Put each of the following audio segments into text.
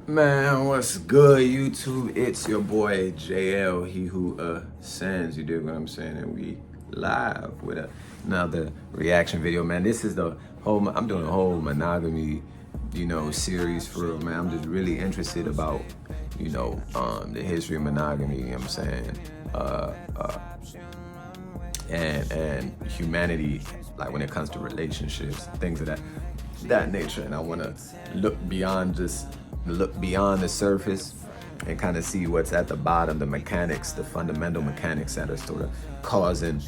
Man, what's good, YouTube? It's your boy JL, he who ascends. You dig what I'm saying? And we live with another reaction video, man. This is the whole. I'm doing a whole monogamy, series for real, man. I'm just really interested about, the history of monogamy. You know what I'm saying? And humanity, like when it comes to relationships, things of that nature. And I want to look beyond the surface and kind of see what's at the bottom, the mechanics, the fundamental mechanics that are sort of causing,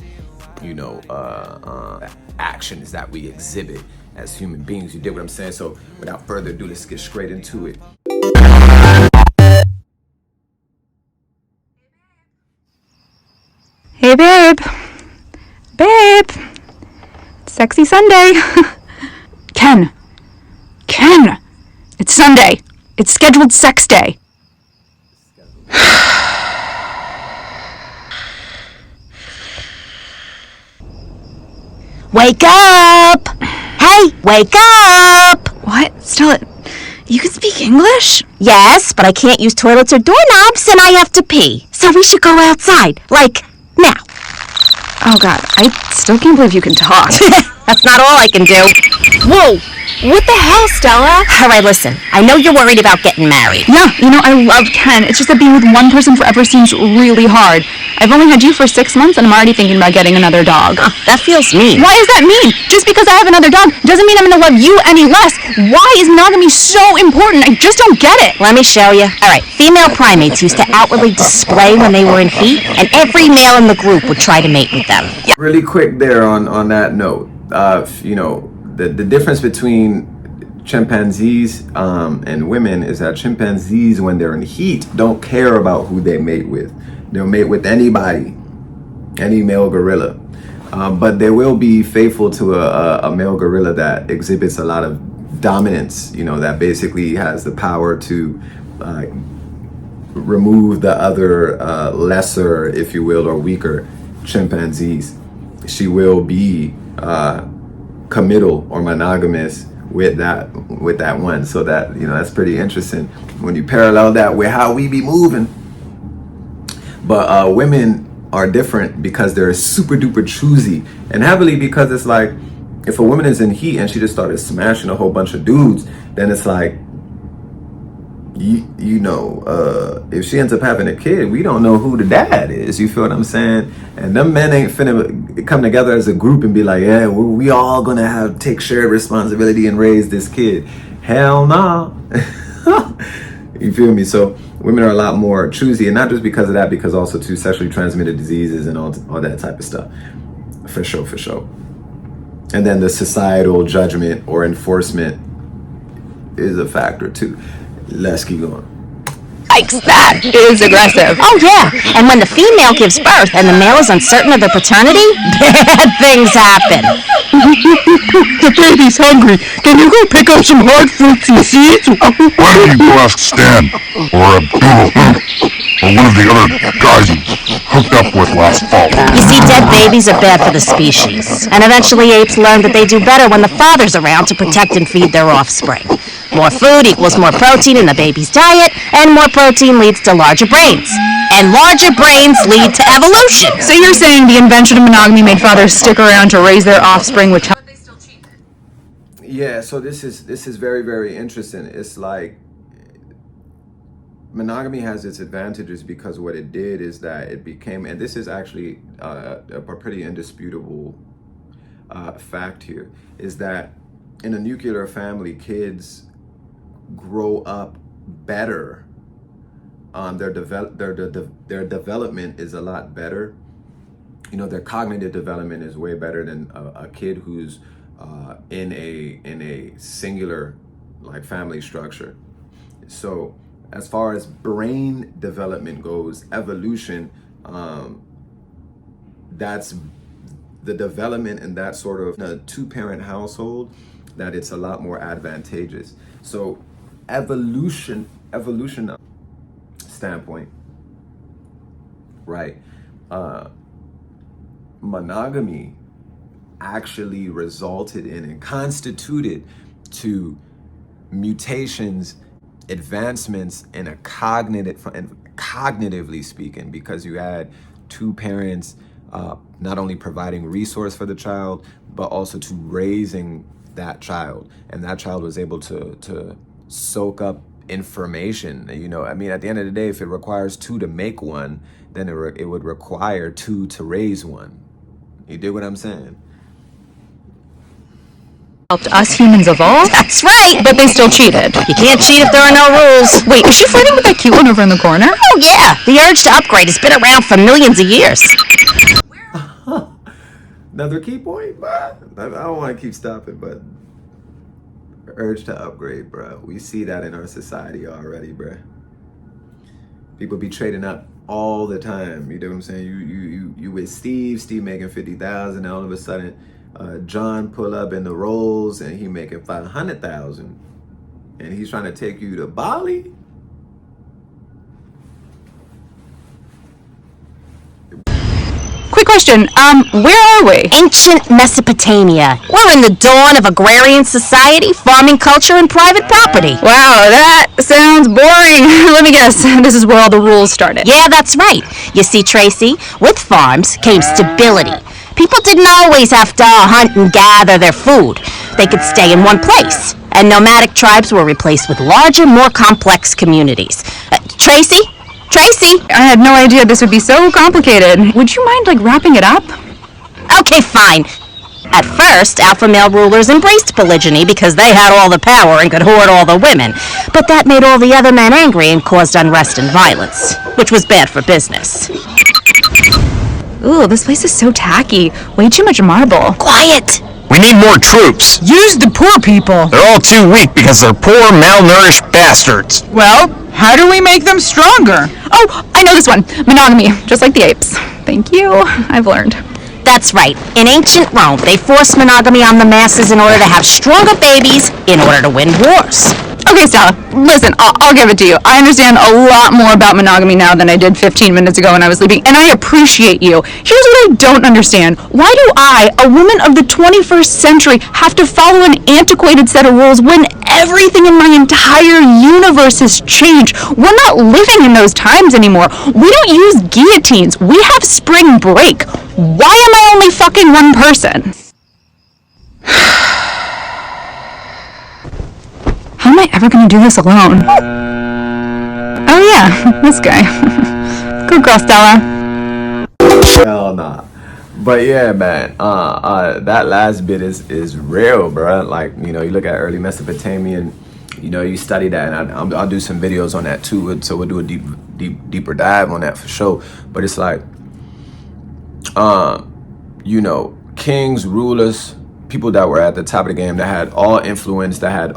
actions that we exhibit as human beings. You dig what I'm saying? So without further ado, let's get straight into it. Hey babe, sexy Sunday. Ken, it's Sunday. It's scheduled sex day. Wake up! Hey, wake up! What? Stella, you can speak English? Yes, but I can't use toilets or doorknobs and I have to pee. So we should go outside, like now. Oh God, I still can't believe you can talk. That's not all I can do. Whoa! What the hell, Stella? Alright, listen. I know you're worried about getting married. Yeah, I love Ken. It's just that being with one person forever seems really hard. I've only had you for 6 months and I'm already thinking about getting another dog. That feels mean. Why does that mean? Just because I have another dog doesn't mean I'm gonna love you any less. Why is monogamy so important? I just don't get it. Let me show you. Alright, female primates used to outwardly display when they were in heat, and every male in the group would try to mate with them. Yeah. Really quick there on that note, the difference between chimpanzees and women is that chimpanzees, when they're in heat, don't care about who they mate with. They'll mate with anybody, any male gorilla. But they will be faithful to a male gorilla that exhibits a lot of dominance, that basically has the power to remove the other lesser, if you will, or weaker chimpanzees. She will be committal or monogamous with that one. So that, that's pretty interesting when you parallel that with how we be moving. But women are different because they're super duper choosy, and heavily because it's like, if a woman is in heat and she just started smashing a whole bunch of dudes, then it's like, if she ends up having a kid, we don't know who the dad is. You feel what I'm saying? And them men ain't finna come together as a group and be like, yeah, we all gonna take shared responsibility and raise this kid. Hell no. You feel me? So women are a lot more choosy, and not just because of that, because also too sexually transmitted diseases and all that type of stuff. For sure. And then the societal judgment or enforcement is a factor too. Let's keep going. Yikes, that is aggressive. Oh yeah, and when the female gives birth and the male is uncertain of their paternity, bad things happen. The baby's hungry. Can you go pick up some hard fruits and seeds? Why don't you ask Stan or Abdul or one of the other guys you hooked up with last fall? You see, dead babies are bad for the species, and eventually apes learn that they do better when the father's around to protect and feed their offspring. More food equals more protein in the baby's diet, and more protein leads to larger brains. And larger brains lead to evolution. So you're saying the invention of monogamy made fathers stick around to raise their offspring, which... Yeah, so this is very, very interesting. It's like monogamy has its advantages because what it did is that it became, and this is actually a pretty indisputable fact here, is that in a nuclear family, kids grow up better. Their development is a lot better. Their cognitive development is way better than a kid who's in a singular like family structure. So as far as brain development goes, evolution, that's the development in that sort of a two-parent household, that it's a lot more advantageous. So evolution standpoint, right? Monogamy actually resulted in and constituted to mutations advancements in a cognitively speaking, because you had two parents not only providing resource for the child, but also to raising that child, and that child was able to soak up information. You know, I mean, at the end of the day, if it requires two to make one, then it would require two to raise one. You dig what I'm saying? Helped us humans evolve, That's right. but they still cheated. You can't cheat if there are no rules. Wait, is she flirting with that cute one over in the corner? Oh, yeah. The urge to upgrade has been around for millions of years. Another key point, bruh. I don't want to keep stopping, but urge to upgrade, bruh. We see that in our society already, bruh. People be trading up all the time. You know what I'm saying? You with Steve making 50,000, and all of a sudden, John pull up in the Rolls and he making 500,000, and he's trying to take you to Bali. Quick question, where are we? Ancient Mesopotamia. We're in the dawn of agrarian society, farming culture, and private property. Wow, that sounds boring. Let me guess, this is where all the rules started. Yeah, that's right. You see, Tracy, with farms came stability. People didn't always have to hunt and gather their food. They could stay in one place. And nomadic tribes were replaced with larger, more complex communities. Tracy? I had no idea this would be so complicated. Would you mind, like, wrapping it up? Okay, fine. At first, alpha male rulers embraced polygyny because they had all the power and could hoard all the women. But that made all the other men angry and caused unrest and violence, which was bad for business. Ooh, this place is so tacky. Way too much marble. Quiet! We need more troops. Use the poor people. They're all too weak because they're poor, malnourished bastards. Well, how do we make them stronger? Oh, I know this one. Monogamy, just like the apes. Thank you. I've learned. That's right. In ancient Rome, they forced monogamy on the masses in order to have stronger babies in order to win wars. Okay, Stella, listen, I'll give it to you. I understand a lot more about monogamy now than I did 15 minutes ago when I was sleeping, and I appreciate you. Here's what I don't understand. Why do I, a woman of the 21st century, have to follow an antiquated set of rules when everything in my entire universe has changed? We're not living in those times anymore. We don't use guillotines. We have spring break. Why am I only fucking one person? How am I ever gonna do this alone? Oh yeah, this guy. Good girl, Stella. Hell nah. But yeah, man, that last bit is real, bro. Like, you know, you look at early Mesopotamian, you know, you study that, and I'll do some videos on that too. So we'll do a deeper dive on that for sure. But it's like, you know, kings, rulers, people that were at the top of the game, that had all influence, that had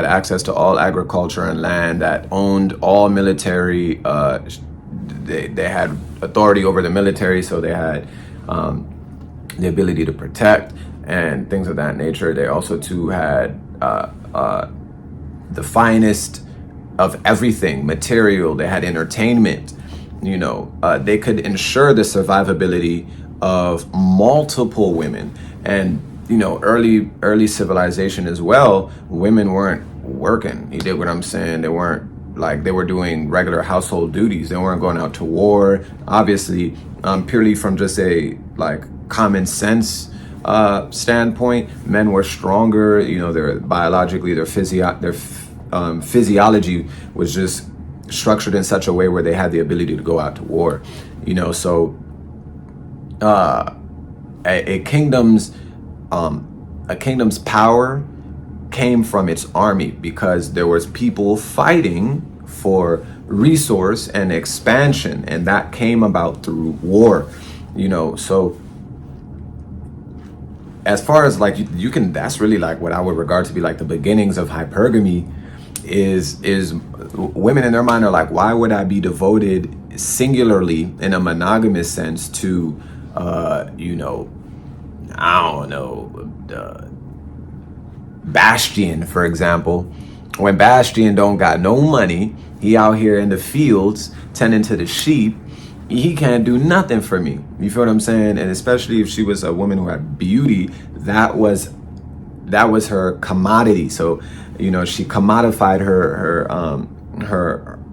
access to all agriculture and land, that owned all military. They had authority over the military, so they had the ability to protect and things of that nature. They also too had the finest of everything, material. They had entertainment. You know, they could ensure the survivability of multiple women. And you know, early civilization as well, women weren't working. You dig what I'm saying? They weren't, like, they were doing regular household duties. They weren't going out to war. Obviously, purely from just a like common sense standpoint, men were stronger. You know, they're biologically, their physiology was just structured in such a way where they had the ability to go out to war. You know, so a kingdom's power came from its army, because there was people fighting for resource and expansion, and that came about through war. You know, so as far as like you can, that's really like what I would regard to be like the beginnings of hypergamy. Is women in their mind are like, why would I be devoted singularly in a monogamous sense to you know, I don't know, Bastian, for example, when Bastian don't got no money, he out here in the fields tending to the sheep, he can't do nothing for me. You feel what I'm saying? And especially if she was a woman who had beauty, that was her commodity. So she commodified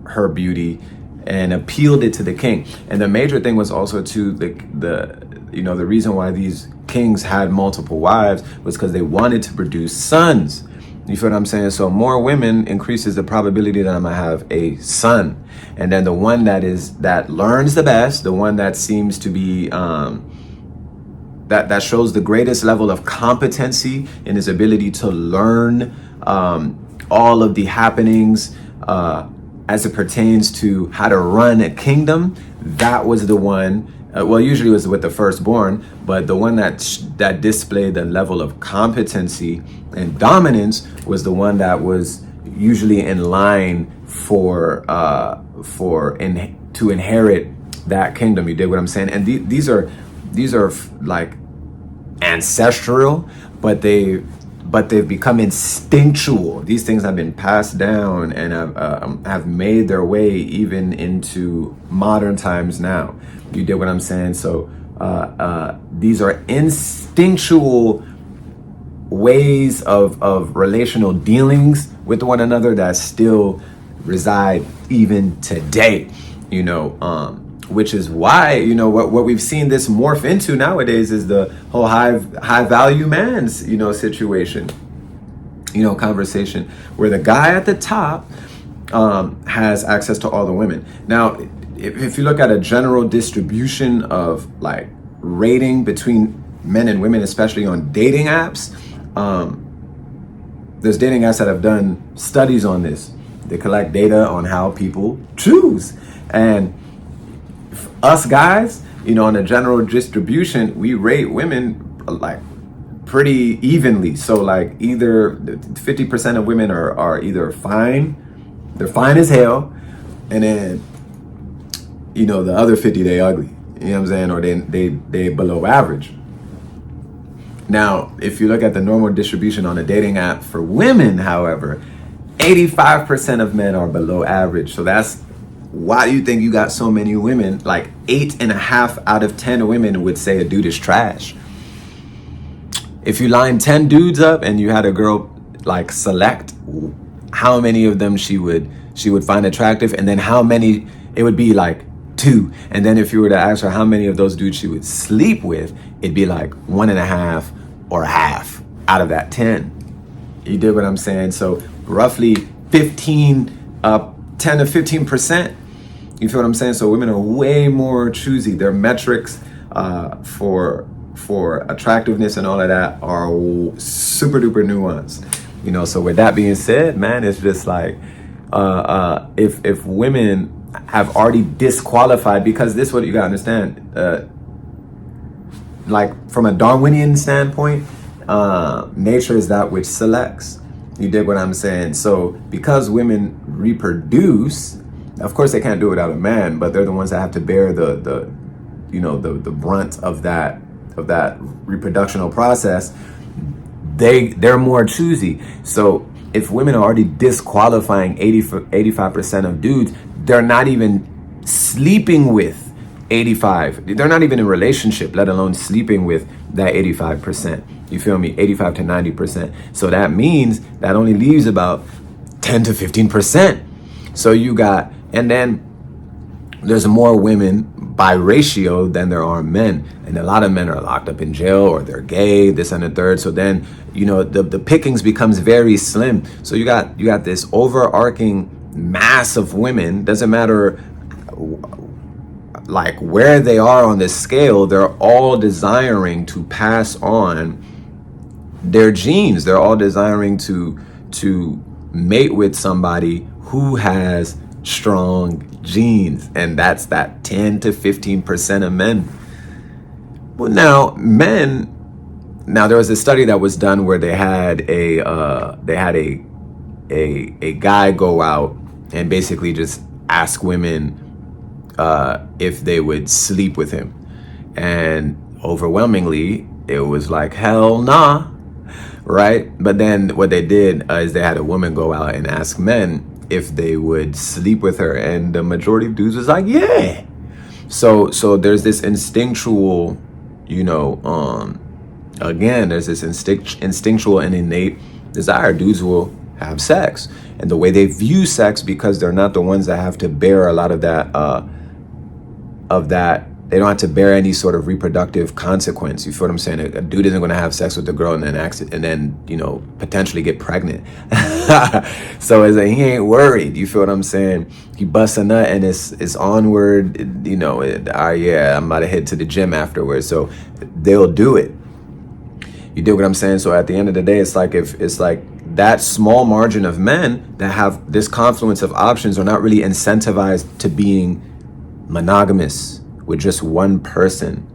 her beauty and appealed it to the king. And the major thing was also to the reason why these kings had multiple wives was because they wanted to produce sons. You feel what I'm saying? So more women increases the probability that I'm gonna have a son. And then the one that learns the best, the one that seems to be that shows the greatest level of competency in his ability to learn all of the happenings as it pertains to how to run a kingdom, that was the one. Well, usually it was with the firstborn, but the one that displayed the level of competency and dominance was the one that was usually in line to inherit that kingdom. You dig what I'm saying? And these are like ancestral, but they've become instinctual. These things have been passed down and have made their way even into modern times now. You dig what I'm saying? So these are instinctual ways of relational dealings with one another that still reside even today, which is why, what we've seen this morph into nowadays is the whole high value man's, situation, conversation where the guy at the top has access to all the women. Now, if you look at a general distribution of like rating between men and women, especially on dating apps, there's dating apps that have done studies on this. They collect data on how people choose. And us guys, on a general distribution, we rate women like pretty evenly. So like either 50% of women are either fine, they're fine as hell, and then the other 50 they ugly. You know what I'm saying? Or they below average. Now, if you look at the normal distribution on a dating app for women, however, 85% of men are below average. So that's why do you think you got so many women? Like 8.5 out of 10 women would say a dude is trash. If you line 10 dudes up and you had a girl like select how many of them she would find attractive, and then how many, it would be like 2. And then if you were to ask her how many of those dudes she would sleep with, it'd be like 1.5 or half out of that 10. You dig what I'm saying? So roughly 10 to 15%. You feel what I'm saying? So women are way more choosy. Their metrics for attractiveness and all of that are super duper nuanced. So with that being said, man, it's just like if women have already disqualified, because this is what you gotta understand, like from a Darwinian standpoint, nature is that which selects. You dig what I'm saying? So because women reproduce, of course they can't do it without a man, but they're the ones that have to bear the brunt of that reproductional process. They're more choosy. So if women are already disqualifying 85% of dudes, they're not even sleeping with 85. They're not even in a relationship, let alone sleeping with that 85%. You feel me? 85 to 90%. So that means that only leaves about 10 to 15%. So you got, and then there's more women by ratio than there are men. And a lot of men are locked up in jail, or they're gay, this and the third. So then, the pickings becomes very slim. So you got this overarching mass of women. Doesn't matter like where they are on this scale, they're all desiring to pass on their genes. They're all desiring to mate with somebody who has strong genes, and that's that 10 to 15% of men. Well, now there was a study that was done where they had a guy go out and basically just ask women if they would sleep with him, and overwhelmingly it was like hell nah, right? But then what they did is they had a woman go out and ask men if they would sleep with her, and the majority of dudes was like, yeah. So there's this instinctual, again, there's this instinctual and innate desire. Dudes will have sex. And the way they view sex, because they're not the ones that have to bear a lot of that, they don't have to bear any sort of reproductive consequence. You feel what I'm saying? A dude isn't going to have sex with the girl and then you know, potentially get pregnant. So it's like, he ain't worried. You feel what I'm saying? He busts a nut and it's onward. You know, yeah, I'm about to head to the gym afterwards. So they'll do it. You dig what I'm saying? So at the end of the day, it's like, if it's like that small margin of men that have this confluence of options are not really incentivized to being monogamous with just one person.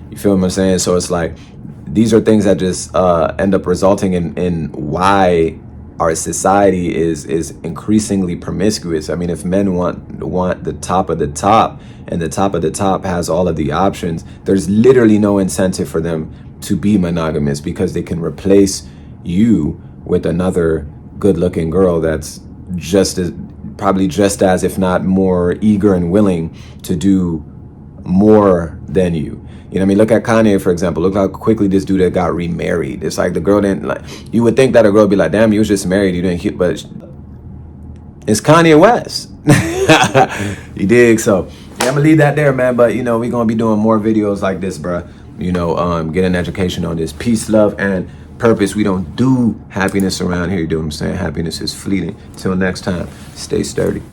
You feel what I'm saying? So it's like, these are things that just end up resulting in why our society is increasingly promiscuous. I mean, if men want the top of the top, and the top of the top has all of the options, there's literally no incentive for them to be monogamous, because they can replace you with another good-looking girl that's probably just as, if not more, eager and willing to do more than you. You know what I mean? Look at Kanye, for example. Look how quickly this dude got remarried. It's like the girl didn't, like, you would think that a girl would be like, damn, you was just married, you didn't, but it's Kanye West. You dig? So yeah, I'm gonna leave that there, man. But you know, we're gonna be doing more videos like this, bruh. You know, get an education on this. Peace, love, and purpose. We don't do happiness around here. You know what I'm saying? Happiness is fleeting. Till next time, stay sturdy.